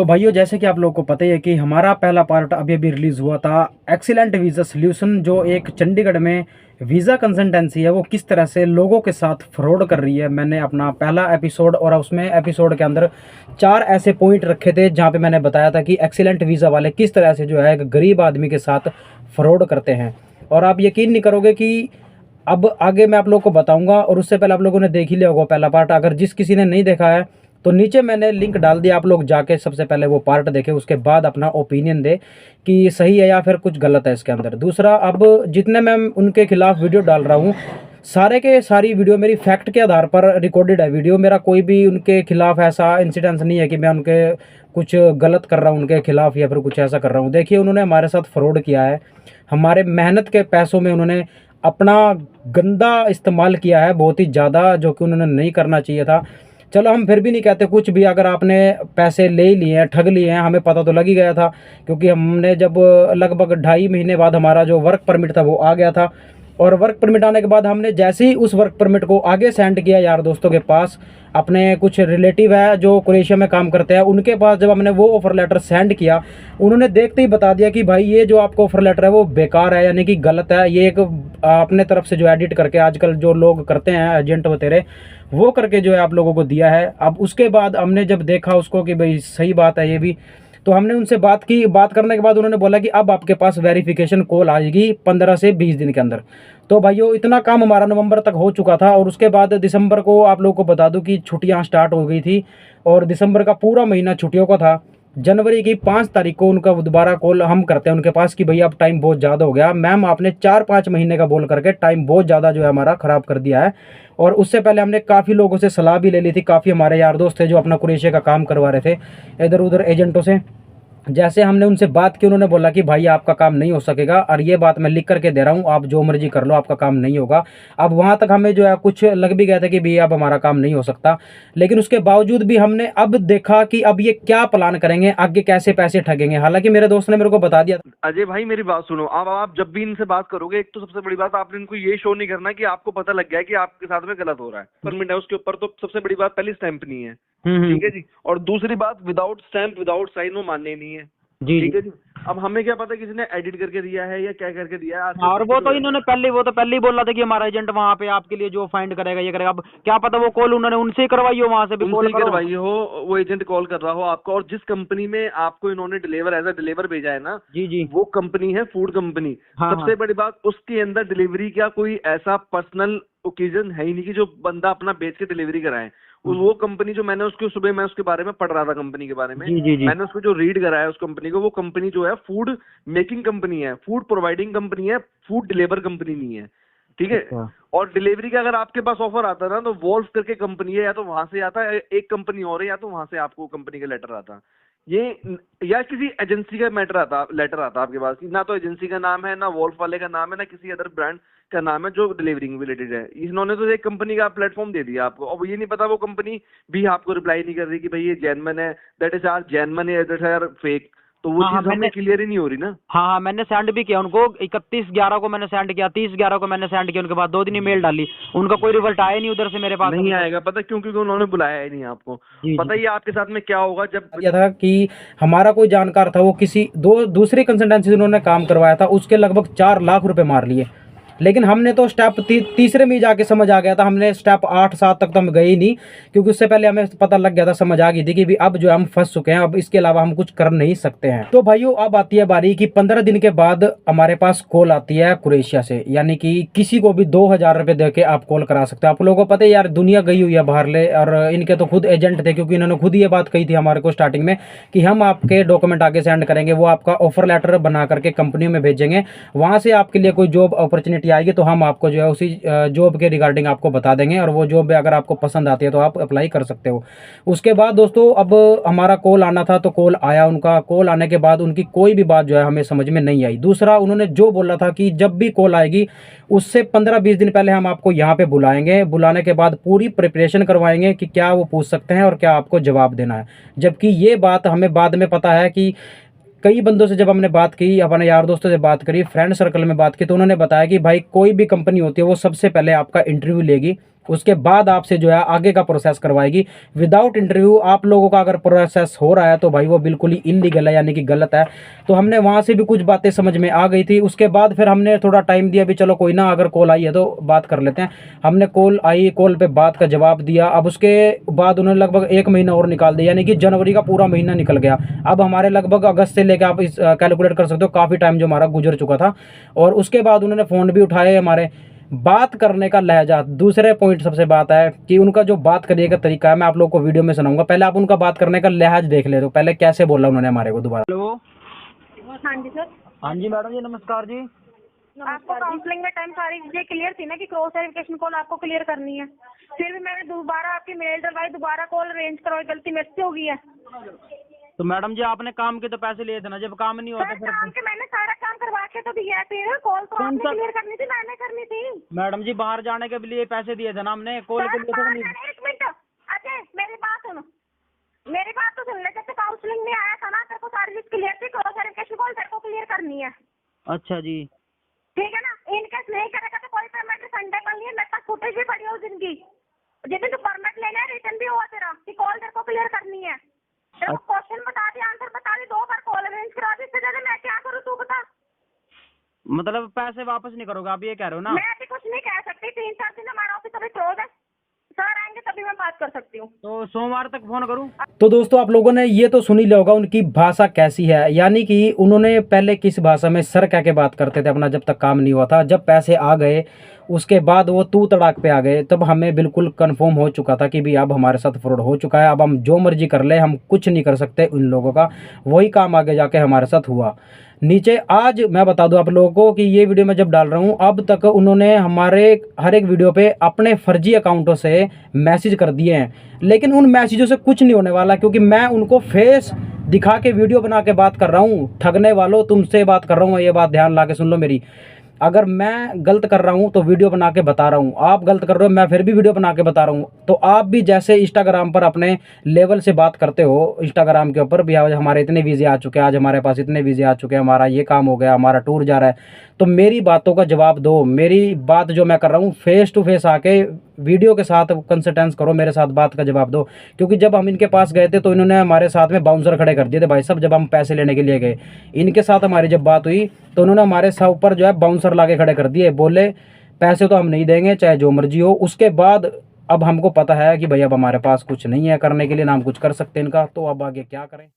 तो भाइयों, जैसे कि आप लोगों को पता ही है कि हमारा पहला पार्ट अभी अभी रिलीज़ हुआ था, एक्सीलेंट वीज़ा सॉल्यूशन, जो एक चंडीगढ़ में वीज़ा कंसल्टेंसी है, वो किस तरह से लोगों के साथ फ्रॉड कर रही है। मैंने अपना पहला एपिसोड, और उसमें एपिसोड के अंदर 4 ऐसे पॉइंट रखे थे जहाँ पे मैंने बताया था कि एक्सीलेंट वीज़ा वाले किस तरह से जो है एक गरीब आदमी के साथ फ्रॉड करते हैं। और आप यकीन नहीं करोगे कि अब आगे मैं आप लोगों को बताऊंगा, और उससे पहले आप लोगों ने देख ही लिया होगा पहला पार्ट। अगर जिस किसी ने नहीं देखा है तो नीचे मैंने लिंक डाल दिया, आप लोग जाके सबसे पहले वो पार्ट देखें, उसके बाद अपना ओपिनियन दे कि सही है या फिर कुछ गलत है इसके अंदर। दूसरा, अब जितने मैं उनके खिलाफ वीडियो डाल रहा हूँ, सारे के सारी वीडियो मेरी फैक्ट के आधार पर रिकॉर्डेड है वीडियो। मेरा कोई भी उनके खिलाफ ऐसा इंसिडेंस नहीं है कि मैं उनके कुछ गलत कर रहा हूँ उनके खिलाफ, या फिर कुछ ऐसा कर रहा हूँ। देखिए, उन्होंने हमारे साथ फ्रॉड किया है, हमारे मेहनत के पैसों में उन्होंने अपना गंदा इस्तेमाल किया है, बहुत ही ज़्यादा, जो कि उन्होंने नहीं करना चाहिए था। चलो, हम फिर भी नहीं कहते कुछ भी, अगर आपने पैसे ले ही लिए हैं, ठग लिए हैं, हमें पता तो लग ही गया था, क्योंकि हमने जब लगभग 2.5 महीने बाद हमारा जो वर्क परमिट था वो आ गया था। और वर्क परमिट आने के बाद हमने जैसे ही उस वर्क परमिट को आगे सेंड किया यार दोस्तों के पास, अपने कुछ रिलेटिव है जो क्रोएशिया में काम करते हैं, उनके पास जब हमने वो ऑफ़र लेटर सेंड किया, उन्होंने देखते ही बता दिया कि भाई ये जो आपका ऑफ़र लेटर है वो बेकार है, यानी कि गलत है। ये एक अपने तरफ से जो एडिट करके आजकल जो लोग करते हैं एजेंट वगैरह, वो करके जो है आप लोगों को दिया है। अब उसके बाद हमने जब देखा उसको कि भाई सही बात है ये भी, तो हमने उनसे बात की। बात करने के बाद उन्होंने बोला कि अब आपके पास वेरिफिकेशन कॉल आएगी 15 से 20 दिन के अंदर। तो भाइयों, इतना काम हमारा नवंबर तक हो चुका था, और उसके बाद दिसंबर को आप लोगों को बता दूं कि छुट्टियां स्टार्ट हो गई थी, और दिसंबर का पूरा महीना छुट्टियों का था। जनवरी की 5 तारीख को उनका दोबारा कॉल हम करते हैं उनके पास कि भैया अब टाइम बहुत ज़्यादा हो गया, मैम आपने 4-5 महीने का बोल करके टाइम बहुत ज़्यादा जो है हमारा ख़राब कर दिया है। और उससे पहले हमने काफ़ी लोगों से सलाह भी ले ली थी, काफ़ी हमारे यार दोस्त थे जो अपना क्रोएशिया का काम करवा रहे थे इधर उधर एजेंटों से। जैसे हमने उनसे बात की, उन्होंने बोला कि भाई आपका काम नहीं हो सकेगा, और ये बात मैं लिख करके दे रहा हूँ, आप जो मर्जी कर लो, आपका काम नहीं होगा। अब वहाँ तक हमें जो है कुछ लग भी गया था कि भैया अब हमारा काम नहीं हो सकता, लेकिन उसके बावजूद भी हमने अब देखा कि अब ये क्या प्लान करेंगे आगे, कैसे पैसे ठगेंगे। हालांकि मेरे दोस्त ने मेरे को बता दिया। अजय भाई मेरी बात सुनो। अब आप जब भी इनसे बात करोगे, एक तो सबसे बड़ी बात, आपने इनको ये शो नहीं करना कि आपको पता लग गया है कि आपके साथ में गलत हो रहा है। परमिट है उसके ऊपर, तो सबसे बड़ी बात पहली स्टैंप नहीं है, ठीक है जी। और दूसरी बात, विदाउट स्टैंप विदाउट साइन वो मान्य नहीं है, जी ठीक जी। है जी। अब हमें क्या पता किसी ने एडिट करके दिया है या क्या करके दिया है। आजकल और सब वो कुछ हो तो जाता इन्होंने है। पहले, वो तो पहले ही बोला था कि हमारा एजेंट वहाँ पे आपके लिए जो फाइंड करेगा ये करेगा। अब क्या पता वो कॉल उन्होंने उनसे ही करवाई हो, वहाँ से भी उनसे कॉल ही करो। करवाई हो, वो एजेंट कॉल कर रहा हो आपको, और जिस कंपनी में आपको इन्होंने डिलीवर एज अ डिलीवर भेजा है ना, जी जी। वो कंपनी है फूड कंपनी। हाँ हाँ। सबसे बड़ी बात, उसके अंदर डिलीवरी का कोई ऐसा पर्सनल ओकेजन है ही नहीं कि जो बंदा अपना बेच के डिलीवरी कराए। वो कंपनी जो मैंने उसके सुबह मैं उसके बारे में पढ़ रहा था, कंपनी के बारे में जी जी जी। मैंने उसको जो रीड करा है उस कंपनी को, वो कंपनी जो है फूड मेकिंग कंपनी है, फूड प्रोवाइडिंग कंपनी है, फूड डिलीवर कंपनी नहीं है, ठीक है। अच्छा। और डिलीवरी का अगर आपके पास ऑफर आता है ना, तो वॉल्फ करके कंपनी है, या तो वहां से आता है, एक कंपनी और है, या तो वहां से आपको कंपनी का लेटर आता ये, या किसी एजेंसी का मैटर आता, लेटर आता आपके पास। ना तो एजेंसी का नाम है, ना वॉल्फ वाले का नाम है, ना किसी अदर ब्रांड का नाम है जो डिलीवरी में रिलेटेड है। इन्होंने तो एक कंपनी का प्लेटफॉर्म दे दिया आपको। अब ये नहीं पता वो कंपनी भी आपको रिप्लाई नहीं कर रही कि भाई ये जेन्युइन है, दैट इज आर जेन्युइन है, दैट इज आर फेक। तो वो हाँ हाँ, चीज मैंने, हमें क्लियर ही नहीं हो रही ना। हाँ हाँ, मैंने सेंड भी किया उनको। 31/11 को मैंने सेंड किया, 30/11 को मैंने सेंड किया, उनके बाद 2 दिन ही मेल डाली, उनका कोई रिजल्ट आया नहीं उधर से मेरे पास नहीं अभी तक। आएगा, पता क्यों? क्योंकि उन्होंने बुलाया ही नहीं आपको। जी पता जी। ही है आपके साथ में क्या होगा जब। दिया था कि हमारा कोई जानकार था, वो किसी दूसरी कंसल्टेंसी से उन्होंने काम करवाया था, उसके लगभग 4 लाख रुपए मार लिए। लेकिन हमने तो स्टेप तीसरे में ही जाके समझ आ गया था, हमने स्टेप 8-7 तक तो हम गए ही नहीं, क्योंकि उससे पहले हमें पता लग गया था, समझ आ गई थी कि भी अब जो है हम फंस चुके हैं, अब इसके अलावा हम कुछ कर नहीं सकते हैं। तो भाइयों, अब आती है बारी कि 15 दिन के बाद हमारे पास कॉल आती है क्रोएशिया से, यानी कि किसी को भी 2,000 रुपये दे के आप कॉल करा सकते हो। आप लोगों को पता है यार, दुनिया गई हुई है बाहर ले, और इनके तो खुद एजेंट थे, क्योंकि इन्होंने खुद ये बात कही थी हमारे को स्टार्टिंग में कि हम आपके डॉक्यूमेंट आगे सेंड करेंगे, वो आपका ऑफर लेटर बना करके कंपनियों में भेजेंगे, वहाँ से आपके लिए कोई जॉब अपॉर्चुनिटी आएगी तो हम आपको जो है उसी जॉब के रिगार्डिंग आपको बता देंगे, और वो जॉब अगर आपको पसंद आती है तो आप अप्लाई कर सकते हो। उसके बाद दोस्तों, अब हमारा कॉल आना था, तो कॉल आया। उनका कॉल आने के बाद उनकी कोई भी बात जो है हमें समझ में नहीं आई। दूसरा, उन्होंने जो बोला था कि जब भी कॉल आएगी उससे 15-20 दिन पहले हम आपको यहाँ पे बुलाएंगे, बुलाने के बाद पूरी प्रिपरेशन करवाएंगे कि क्या वो पूछ सकते हैं और क्या आपको जवाब देना है। जबकि ये बात हमें बाद में पता है कि कई बंदों से जब हमने बात की, अपने यार दोस्तों से बात करी, फ्रेंड सर्कल में बात की, तो उन्होंने बताया कि भाई कोई भी कंपनी होती है वो सबसे पहले आपका इंटरव्यू लेगी, उसके बाद आपसे जो है आगे का प्रोसेस करवाएगी। विदाउट इंटरव्यू आप लोगों का अगर प्रोसेस हो रहा है तो भाई वो बिल्कुल ही इलीगल है, यानी कि गलत है। तो हमने वहाँ से भी कुछ बातें समझ में आ गई थी। उसके बाद फिर हमने थोड़ा टाइम दिया, भी चलो कोई ना, अगर कॉल आई है तो बात कर लेते हैं। हमने कॉल आई, कॉल पे बात का जवाब दिया। अब उसके बाद उन्होंने लगभग 1 महीना और निकाल दिया, यानी कि जनवरी का पूरा महीना निकल गया। अब हमारे लगभग अगस्त से लेकर आप इस कैलकुलेट कर सकते हो काफ़ी टाइम जो हमारा गुजर चुका था। और उसके बाद उन्होंने फ़ोन भी उठाए, हमारे बात करने का लहजा। दूसरे पॉइंट सबसे बात है कि उनका जो बात करने का तरीका है, मैं आप लोगों को वीडियो में सुनाऊंगा। पहले आप उनका बात करने का लहज देख ले, तो पहले कैसे बोला उन्होंने हमारे को दोबारा। हेलो, हाँ जी सर। हाँ जी मैडम जी, नमस्कार जी। आपको काउंसलिंग में टाइम सारी चीजें क्लियर थी ना कि क्रॉस वेरिफिकेशन कॉल आपको क्लियर करनी है, फिर भी मैंने दोबारा आपकी मेल डलवाई, दोबारा कॉल अरेंज करवाई, गलती मेरे से हो गई है। तो मैडम जी आपने काम के तो पैसे लिए थे ना, जब काम नहीं होता सर फिर। काम के मैंने सारा काम करवा के तो दिया है, फिर कॉल तो आपने क्लियर करनी थी, मैंने करनी थी। मैडम जी बाहर जाने के लिए पैसे दिए थे ना हमने, कॉल के सर लिए थोड़ा नहीं। एक मिनट अजय, मेरी बात सुनो, मेरी बात तो सुन ले। जब तक काउंसलिंग में आया था ना, तेरे को सारी चीज क्लियर थी, क्रॉस वेरिफिकेशन कॉल तेरे को क्लियर करनी है, अच्छा जी। ठीक है ना। इनकेस नहीं करेगा तो कोई पेमेंट संडे कर लिए, मेरे पास फुटेज भी पड़ी है उस दिन की, जिस दिन तू परमिट लेना है रिटर्न भी हुआ तेरा कि कॉल तेरे को क्लियर करनी है। तेरे को क्वेश्चन बता दी, आंसर बता दी, 2 बार कॉल अरेंज करा दी, इससे ज्यादा मैं क्या करूँ तू बता। मतलब पैसे वापस नहीं करोगे आप, ये कह रहे हो ना? मैं अभी कुछ नहीं कह सकती, 3-4 दिन हमारा ऑफिस अभी क्लोज है, सर आएंगे तभी मैं बात कर सकती हूँ। तो सोमवार तक फोन करूं? तो दोस्तों आप लोगों ने ये तो सुन ही लिया होगा उनकी भाषा कैसी है, यानी कि उन्होंने पहले किस भाषा में सर कह के बात करते थे अपना, जब तक काम नहीं हुआ था। जब पैसे आ गए उसके बाद वो तू तड़ाक पे आ गए, तब हमें बिल्कुल कंफर्म हो चुका था कि भी अब हमारे साथ फ्रॉड हो चुका है। अब हम जो मर्जी कर ले, हम कुछ नहीं कर सकते उन लोगों का। वही काम आगे जाके हमारे साथ हुआ। नीचे आज मैं बता दूं आप लोगों को कि ये वीडियो मैं जब डाल रहा हूँ, अब तक उन्होंने हमारे हर एक वीडियो पे अपने फर्जी अकाउंटों से मैसेज कर दिए हैं, लेकिन उन मैसेजों से कुछ नहीं होने वाला, क्योंकि मैं उनको फेस दिखा के वीडियो बना के बात कर रहा हूँ। ठगने वालों, तुमसे बात कर रहा हूँ, ये बात ध्यान ला के सुन लो मेरी। अगर मैं गलत कर रहा हूँ तो वीडियो बना के बता रहा हूँ, आप गलत कर रहे हो मैं फिर भी वीडियो बना के बता रहा हूँ। तो आप भी जैसे इंस्टाग्राम पर अपने लेवल से बात करते हो, इंस्टाग्राम के ऊपर भी आज हमारे इतने वीज़े आ चुके हैं, आज हमारे पास इतने वीज़े आ चुके हैं, हमारा ये काम हो गया, हमारा टूर जा रहा है, तो मेरी बातों का जवाब दो। मेरी बात जो मैं कर रहा हूँ फेस टू फेस आके वीडियो के साथ कंसिस्टेंस करो, मेरे साथ बात का जवाब दो। क्योंकि जब हम इनके पास गए थे तो इन्होंने हमारे साथ में बाउंसर खड़े कर दिए थे भाई साहब। जब हम पैसे लेने के लिए गए इनके साथ हमारी जब बात हुई तो उन्होंने हमारे साथ ऊपर जो है बाउंसर लाके खड़े कर दिए, बोले पैसे तो हम नहीं देंगे चाहे जो मर्जी हो। उसके बाद अब हमको पता है कि भाई अब हमारे पास कुछ नहीं है करने के लिए, ना हम कुछ कर सकते इनका, तो अब आगे क्या करें।